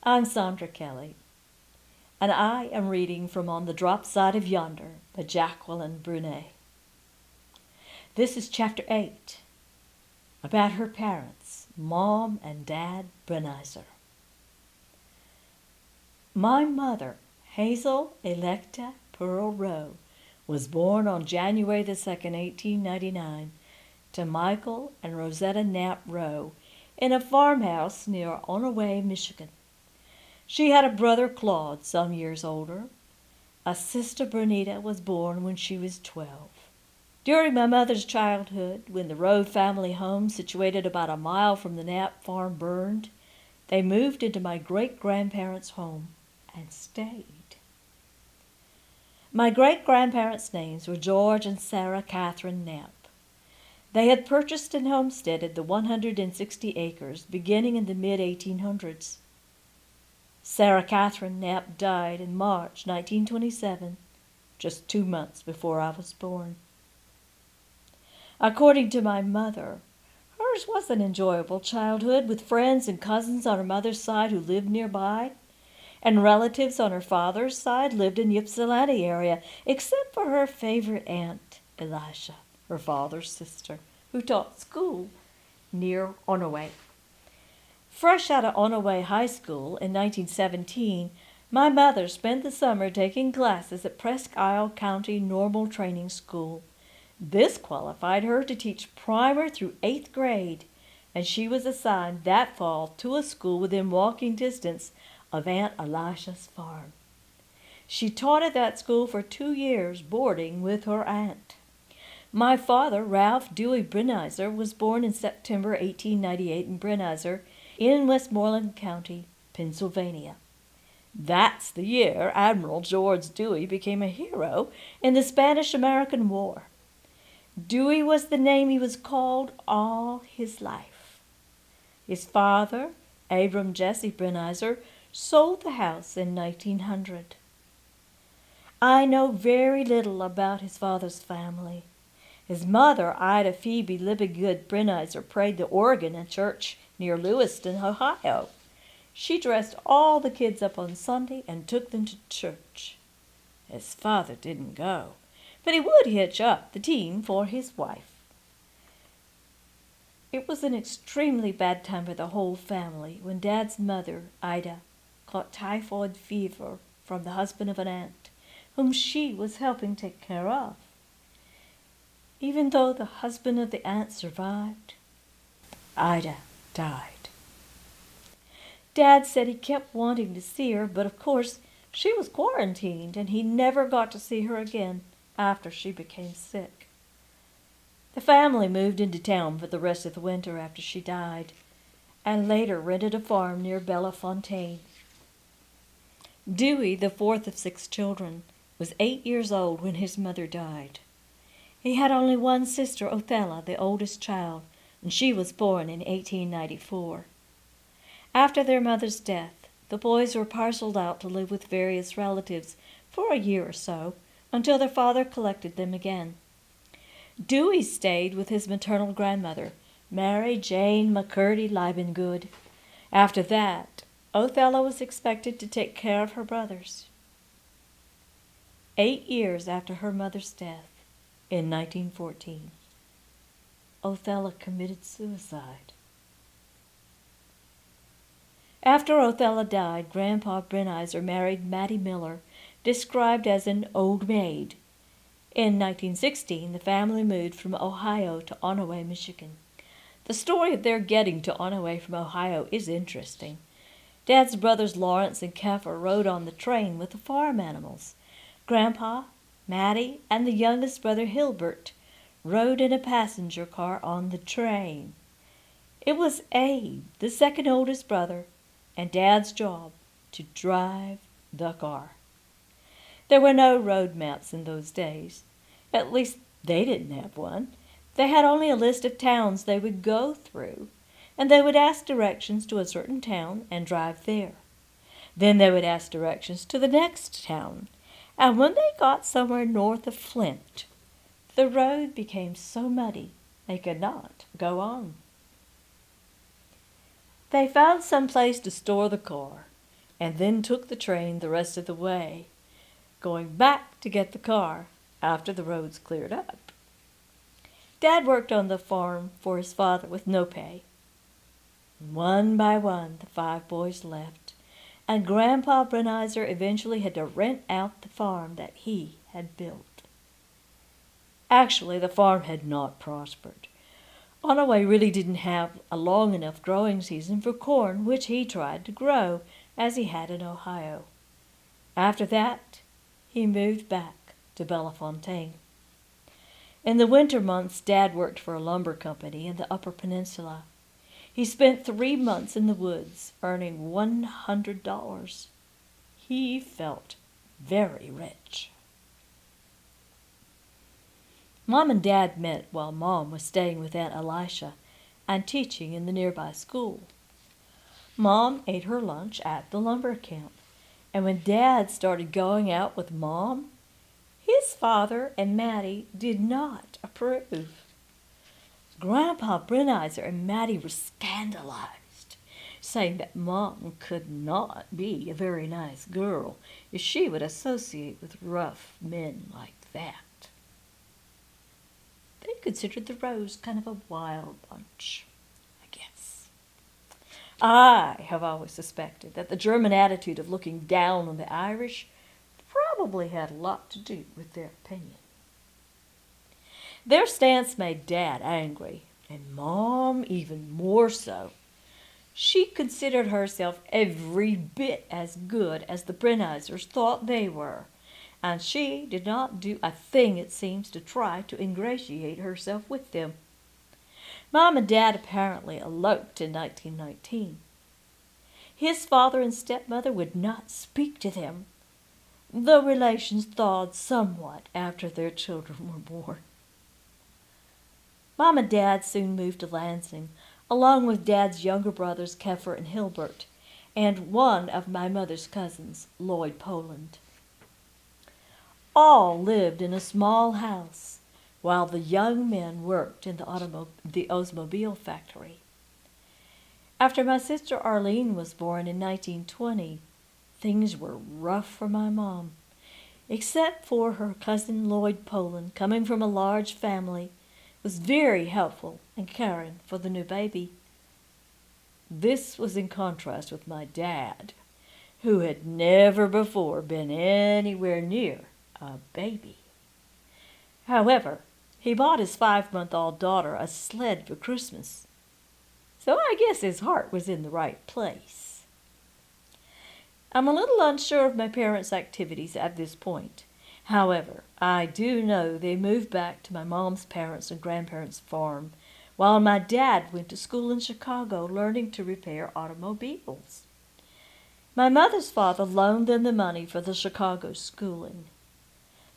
I'm Sandra Kelly, and I am reading from On the Drop Side of Yonder by Jacqueline Breniser. This is Chapter 8, about her parents, Mom and Dad Breniser. My mother, Hazel Electa Pearl Rowe, was born on January the 2nd, 1899, to Michael and Rosetta Knapp Rowe in a farmhouse near Onaway, Michigan. She had a brother, Claude, some years older. A sister, Bernita, was born when she was 12. During my mother's childhood, when the Rowe family home, situated about a mile from the Knapp farm, burned, they moved into my great-grandparents' home and stayed. My great-grandparents' names were George and Sarah Catherine Knapp. They had purchased and homesteaded the 160 acres beginning in the mid-1800s. Sarah Catherine Knapp died in March 1927, just 2 months before I was born. According to my mother, hers was an enjoyable childhood with friends and cousins on her mother's side who lived nearby, and relatives on her father's side lived in the Ypsilanti area, except for her favorite aunt, Elisha, her father's sister, who taught school near Onaway. Fresh out of Onaway High School in 1917, my mother spent the summer taking classes at Presque Isle County Normal Training School. This qualified her to teach primer through 8th grade, and she was assigned that fall to a school within walking distance of Aunt Elisha's farm. She taught at that school for 2 years, boarding with her aunt. My father, Ralph Dewey Breniser, was born in September 1898 in Breniser, in Westmoreland County, Pennsylvania. That's the year Admiral George Dewey became a hero in the Spanish-American War. Dewey was the name he was called all his life. His father, Abram Jesse Breniser, sold the house in 1900. I know very little about his father's family. His mother, Ida Phoebe Libigood Breniser, played the organ in church near Lewiston, Ohio. She dressed all the kids up on Sunday and took them to church. His father didn't go, but he would hitch up the team for his wife. It was an extremely bad time for the whole family when Dad's mother, Ida, caught typhoid fever from the husband of an aunt, whom she was helping take care of. Even though the husband of the aunt survived, Ida died. Dad said he kept wanting to see her, but of course she was quarantined and he never got to see her again after she became sick. The family moved into town for the rest of the winter after she died, and later rented a farm near Bellefontaine. Dewey, the fourth of 6 children, was 8 years old when his mother died. He had only one sister, Othella, the oldest child, and she was born in 1894. After their mother's death, the boys were parceled out to live with various relatives for a year or so, until their father collected them again. Dewey stayed with his maternal grandmother, Mary Jane McCurdy Libengood. After that, Othella was expected to take care of her brothers. 8 years after her mother's death, in 1914, Othella committed suicide. After Othella died, Grandpa Breniser married Mattie Miller, described as an old maid. In 1916, the family moved from Ohio to Onaway, Michigan. The story of their getting to Onaway from Ohio is interesting. Dad's brothers Lawrence and Keffer rode on the train with the farm animals. Grandpa, Mattie, and the youngest brother Hilbert rode in a passenger car on the train. It was Abe, the second oldest brother, and Dad's job to drive the car. There were no road maps in those days. At least they didn't have one. They had only a list of towns they would go through, and they would ask directions to a certain town and drive there. Then they would ask directions to the next town, and when they got somewhere north of Flint, the road became so muddy they could not go on. They found some place to store the car, and then took the train the rest of the way, going back to get the car after the roads cleared up. Dad worked on the farm for his father with no pay. One by one, the 5 boys left, and Grandpa Breniser eventually had to rent out the farm that he had built. Actually, the farm had not prospered. Onaway really didn't have a long enough growing season for corn, which he tried to grow, as he had in Ohio. After that, he moved back to Bellefontaine. In the winter months, Dad worked for a lumber company in the Upper Peninsula. He spent 3 months in the woods, earning $100. He felt very rich. Mom and Dad met while Mom was staying with Aunt Elisha and teaching in the nearby school. Mom ate her lunch at the lumber camp, and when Dad started going out with Mom, his father and Mattie did not approve. Grandpa Breniser and Mattie were scandalized, saying that Mom could not be a very nice girl if she would associate with rough men like that. They considered the Rose kind of a wild bunch, I guess. I have always suspected that the German attitude of looking down on the Irish probably had a lot to do with their opinion. Their stance made Dad angry, and Mom even more so. She considered herself every bit as good as the Brenisers thought they were, and she did not do a thing, it seems, to try to ingratiate herself with them. Mom and Dad apparently eloped in 1919. His father and stepmother would not speak to them, though relations thawed somewhat after their children were born. Mom and Dad soon moved to Lansing, along with Dad's younger brothers Keffer and Hilbert, and one of my mother's cousins, Lloyd Poland. All lived in a small house, while the young men worked in the Oldsmobile factory. After my sister Arlene was born in 1920, things were rough for my mom, except for her cousin Lloyd Poland, coming from a large family, was very helpful and caring for the new baby. This was in contrast with my dad, who had never before been anywhere near a baby. However, he bought his 5-month-old daughter a sled for Christmas, so I guess his heart was in the right place. I'm a little unsure of my parents' activities at this point. However, I do know they moved back to my mom's parents' and grandparents' farm, while my dad went to school in Chicago learning to repair automobiles. My mother's father loaned them the money for the Chicago schooling.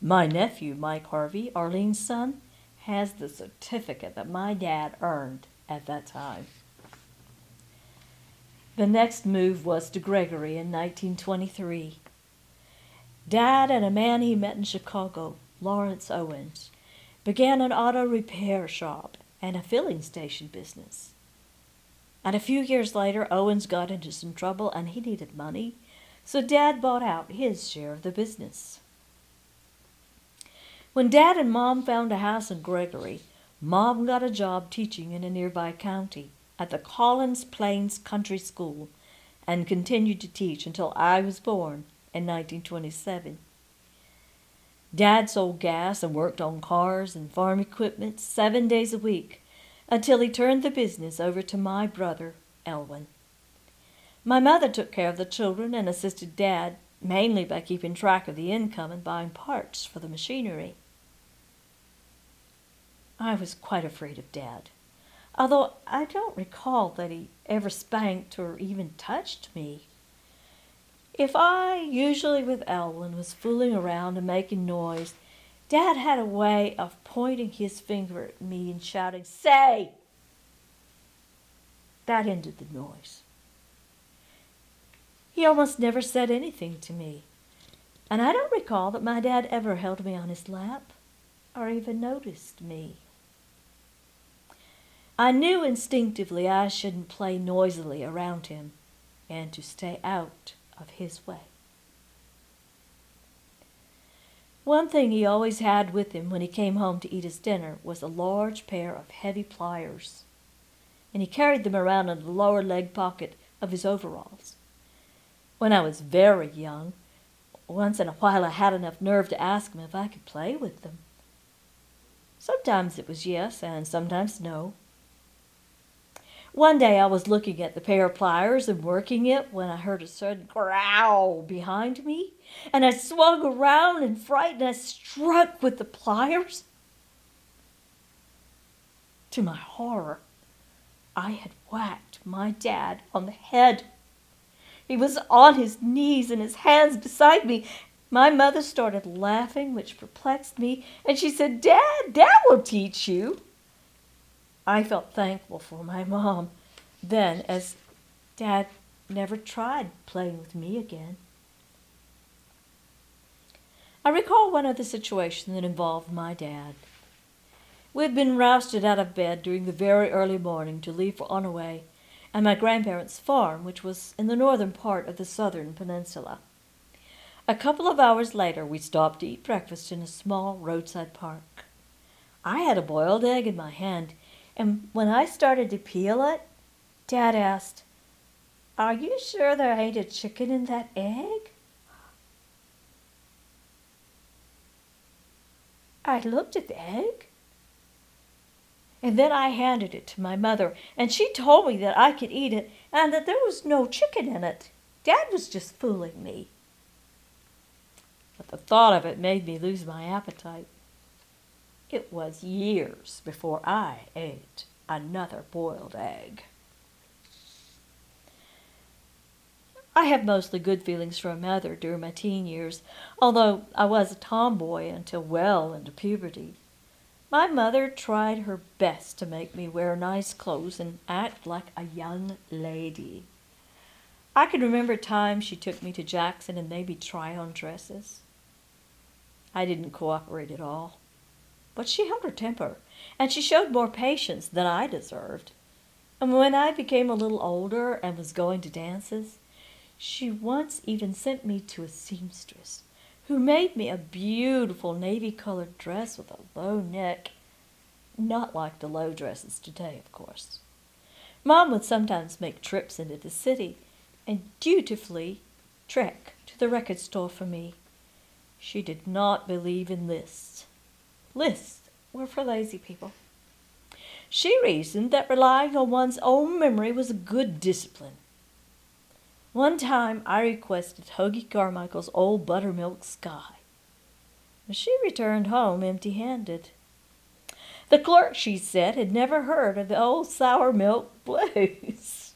My nephew, Mike Harvey, Arlene's son, has the certificate that my dad earned at that time. The next move was to Gregory in 1923. Dad and a man he met in Chicago, Lawrence Owens, began an auto repair shop and a filling station business. And a few years later, Owens got into some trouble and he needed money, so Dad bought out his share of the business. When Dad and Mom found a house in Gregory, Mom got a job teaching in a nearby county at the Collins Plains Country School and continued to teach until I was born in 1927. Dad sold gas and worked on cars and farm equipment 7 days a week until he turned the business over to my brother, Elwin. My mother took care of the children and assisted Dad mainly by keeping track of the income and buying parts for the machinery. I was quite afraid of Dad, although I don't recall that he ever spanked or even touched me. If I, usually with Elwin, was fooling around and making noise, Dad had a way of pointing his finger at me and shouting, "Say!" That ended the noise. He almost never said anything to me, and I don't recall that my dad ever held me on his lap or even noticed me. I knew instinctively I shouldn't play noisily around him and to stay out of his way. One thing he always had with him when he came home to eat his dinner was a large pair of heavy pliers, and he carried them around in the lower leg pocket of his overalls. When I was very young, once in a while I had enough nerve to ask him if I could play with them. Sometimes it was yes, and sometimes no. One day I was looking at the pair of pliers and working it when I heard a sudden growl behind me, and I swung around and frightened. I struck with the pliers. To my horror, I had whacked my dad on the head. He was on his knees and his hands beside me. My mother started laughing, which perplexed me, and she said, Dad will teach you." I felt thankful for my mom then, as Dad never tried playing with me again. I recall one other situation that involved my dad. We had been rousted out of bed during the very early morning to leave for Onaway and my grandparents' farm, which was in the northern part of the southern peninsula. A couple of hours later, we stopped to eat breakfast in a small roadside park. I had a boiled egg in my hand, and when I started to peel it, Dad asked, "Are you sure there ain't a chicken in that egg?" I looked at the egg, and then I handed it to my mother, and she told me that I could eat it and that there was no chicken in it. Dad was just fooling me. But the thought of it made me lose my appetite. It was years before I ate another boiled egg. I have mostly good feelings for my mother during my teen years, although I was a tomboy until well into puberty. My mother tried her best to make me wear nice clothes and act like a young lady. I can remember times she took me to Jackson and made me try on dresses. I didn't cooperate at all, but she held her temper, and she showed more patience than I deserved. And when I became a little older and was going to dances, she once even sent me to a seamstress who made me a beautiful navy-colored dress with a low neck, not like the low dresses today, of course. Mom would sometimes make trips into the city and dutifully trek to the record store for me. She did not believe in lists. Lists were for lazy people. She reasoned that relying on one's own memory was a good discipline. One time I requested Hoagie Carmichael's Old Buttermilk Sky. She returned home empty-handed. The clerk, she said, had never heard of the old sour milk blues.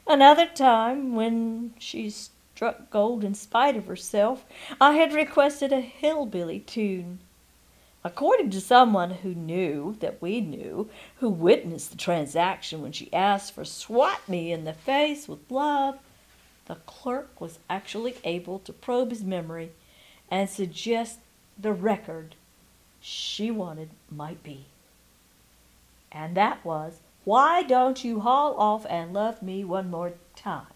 Another time, when she struck gold in spite of herself, I had requested a hillbilly tune. According to someone who knew that we knew, who witnessed the transaction when she asked for "Swat Me in the Face with Love," the clerk was actually able to probe his memory and suggest the record she wanted might be. And that was, "Why Don't You Haul Off and Love Me One More Time?"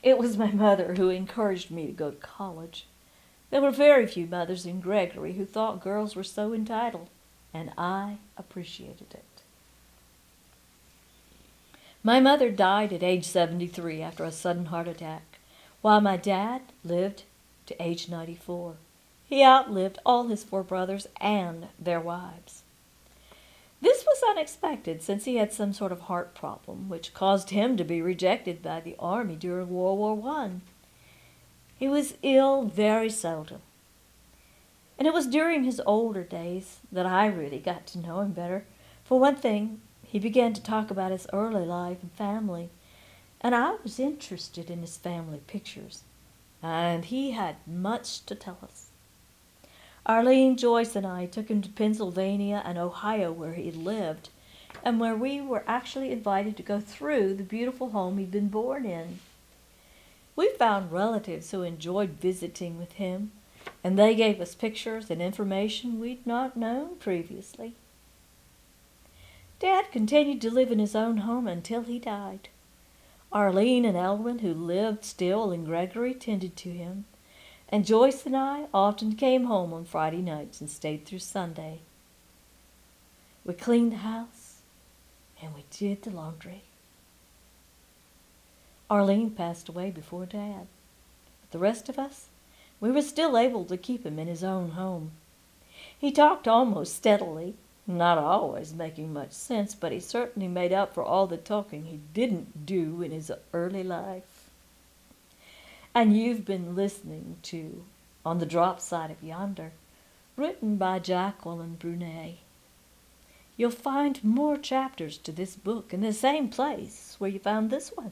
It was my mother who encouraged me to go to college. There were very few mothers in Gregory who thought girls were so entitled, and I appreciated it. My mother died at age 73 after a sudden heart attack, while my dad lived to age 94. He outlived all his 4 brothers and their wives. This was unexpected, since he had some sort of heart problem, which caused him to be rejected by the Army during World War I. He was ill very seldom, and it was during his older days that I really got to know him better. For one thing, he began to talk about his early life and family, and I was interested in his family pictures, and he had much to tell us. Arlene, Joyce, and I took him to Pennsylvania and Ohio, where he lived, and where we were actually invited to go through the beautiful home he'd been born in. We found relatives who enjoyed visiting with him, and they gave us pictures and information we'd not known previously. Dad continued to live in his own home until he died. Arlene and Elwyn, who lived still in Gregory, tended to him, and Joyce and I often came home on Friday nights and stayed through Sunday. We cleaned the house, and we did the laundry. Arlene passed away before Dad, but the rest of us, we were still able to keep him in his own home. He talked almost steadily, not always making much sense, but he certainly made up for all the talking he didn't do in his early life. And you've been listening to On the Drop Side of Yonder, written by Jacqueline Breniser. You'll find more chapters to this book in the same place where you found this one.